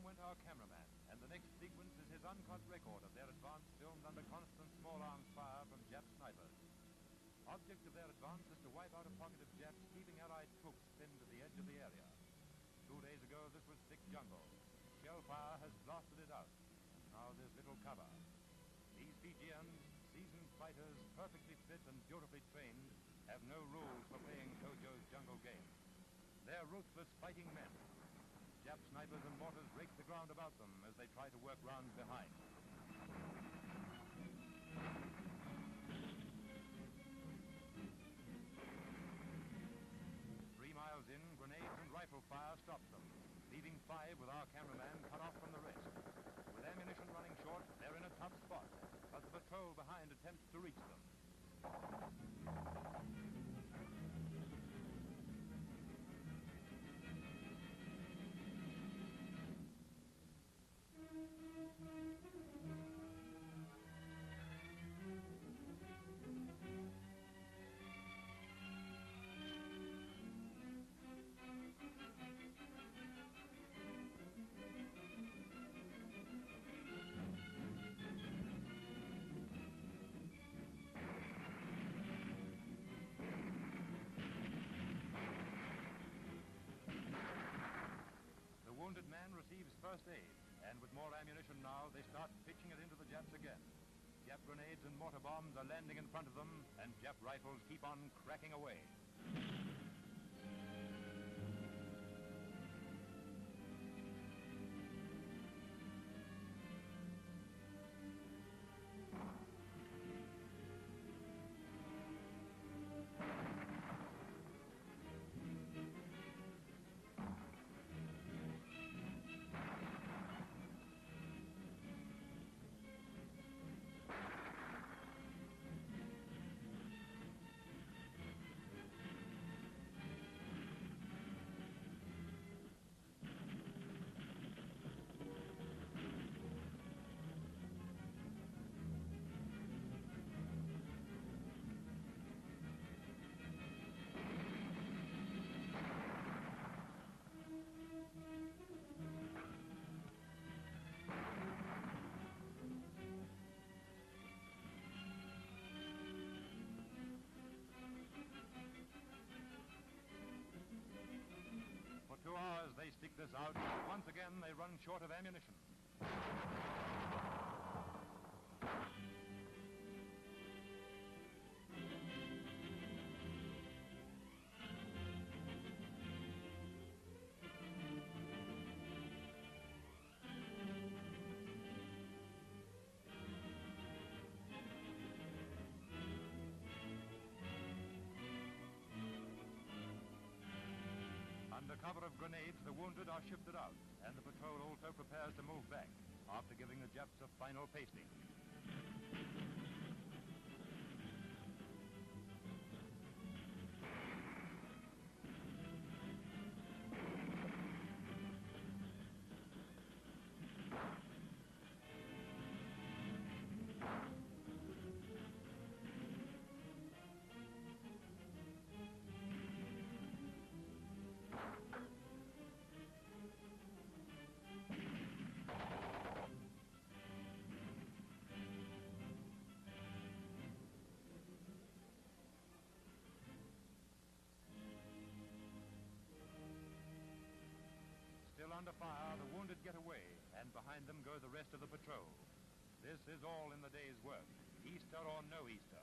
went our cameraman, and the next sequence is his uncut record of their advance filmed under constant small arms fire from Jap snipers. Object of their advance is to wipe out a pocket of Japs, keeping Allied troops pinned to the edge of the area. 2 days ago, this was thick jungle. Shell fire has blasted it out. Now there's little cover. These Fijians, seasoned fighters, perfectly fit and beautifully trained, have no rules for playing Tojo's jungle game. They're ruthless fighting men. Jap snipers and mortars rake the ground about them as they try to work round behind. 3 miles in, grenades and rifle fire stopped them, leaving 5 with our cameraman cut off from the rest. With ammunition running short, they're in a tough spot, but the patrol behind attempts to reach them. The wounded man receives first aid, and with more ammunition now, they start pitching it into the Japs again. Jap grenades and mortar bombs are landing in front of them, and Jap rifles keep on cracking away. For 2 hours they stick this out. Once again they run short of ammunition. Under cover of grenades, the wounded are shifted out, and the patrol also prepares to move back, after giving the Japs a final pasting. Still under fire, the wounded get away, and behind them go the rest of the patrol. This is all in the day's work, Easter or no Easter.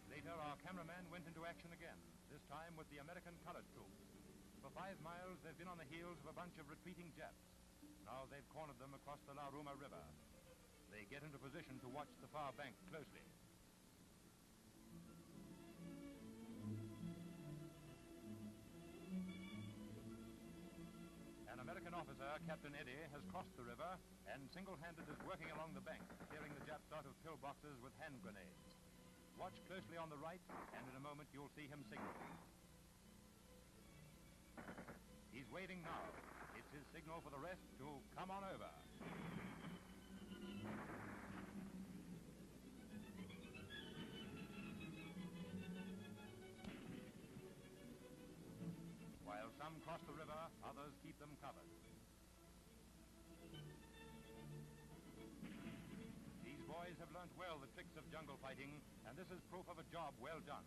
Later, our cameraman went into action again, this time with the American colored troops. For 5 miles, they've been on the heels of a bunch of retreating Japs. Now they've cornered them across the La Ruma River. They get into position to watch the far bank closely. An American officer, Captain Eddy, has crossed the river and single-handed is working along the bank, clearing the Japs out of pillboxes with hand grenades. Watch closely on the right, and in a moment you'll see him signal. He's waving now. It's his signal for the rest to come on over. boys have learnt well the tricks of jungle fighting, and this is proof of a job well done.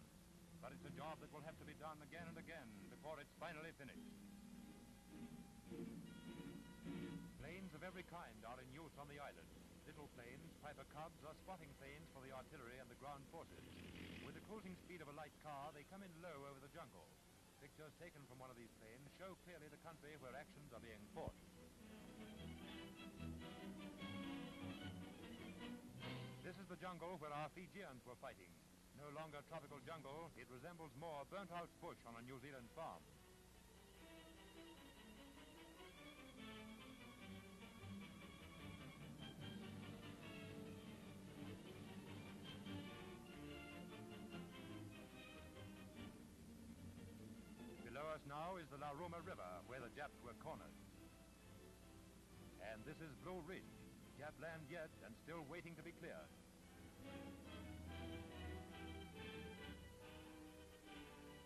But it's a job that will have to be done again and again before it's finally finished. Planes of every kind are in use on the island. Little planes, Piper Cubs, are spotting planes for the artillery and the ground forces. With the cruising speed of a light car, they come in low over the jungle. Pictures taken from one of these planes show clearly the country where actions are being fought. This is the jungle where our Fijians were fighting. No longer tropical jungle, it resembles more burnt-out bush on a New Zealand farm. Below us now is the La Roma River, where the Japs were cornered. And this is Blue Ridge, Jap land yet and still waiting to be cleared.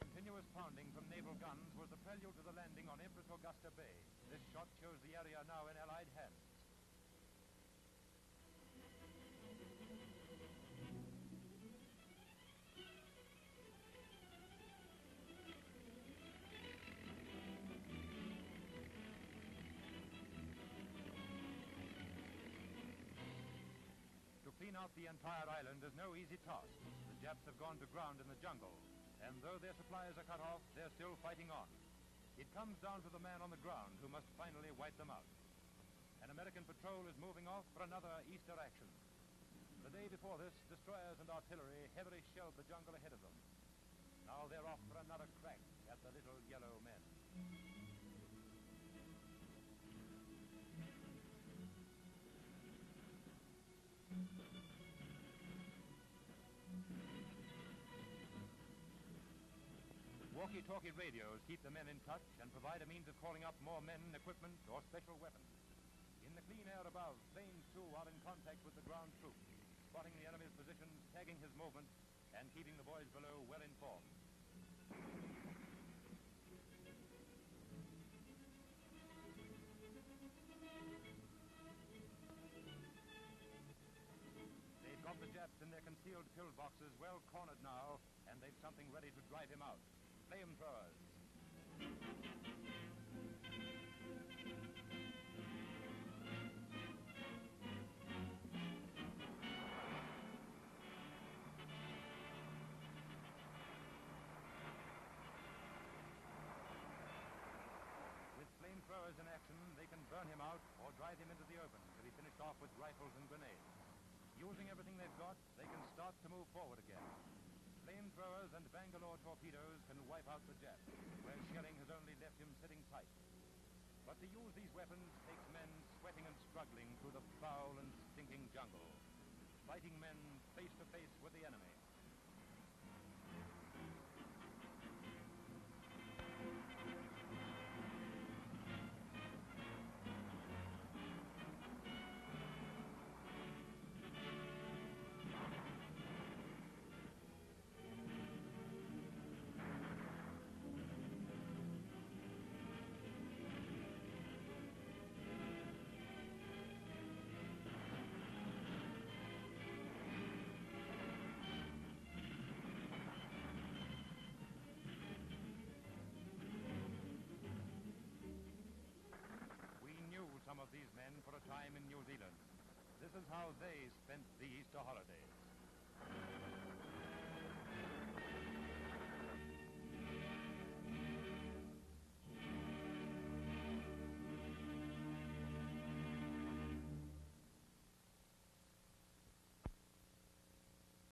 Continuous pounding from naval guns was the prelude to the landing on Empress Augusta Bay. This shot shows the area now in Allied hands. To clean out the entire island is no easy task. The Japs have gone to ground in the jungle, and though their supplies are cut off, they're still fighting on. It comes down to the man on the ground who must finally wipe them out. An American patrol is moving off for another Easter action. The day before this, destroyers and artillery heavily shelled the jungle ahead of them. Now they're off for another crack at the little yellow men. Walkie-talkie radios keep the men in touch and provide a means of calling up more men, equipment, or special weapons. In the clean air above, planes too are in contact with the ground troops, spotting the enemy's positions, tagging his movements, and keeping the boys below well informed. They've got the Japs in their concealed pillboxes well cornered now, and they've something ready to drive him out. Flamethrowers. With flamethrowers in action, they can burn him out or drive him into the open to be finished off with rifles and grenades. Using everything they've got, they can start to move forward again. Flamethrowers and Bangalore torpedoes can wipe out the Jap, where shelling has only left him sitting tight. But to use these weapons takes men sweating and struggling through the foul and stinking jungle, fighting men face to face with the enemy. Some of these men for a time in New Zealand. This is how they spent the Easter holidays.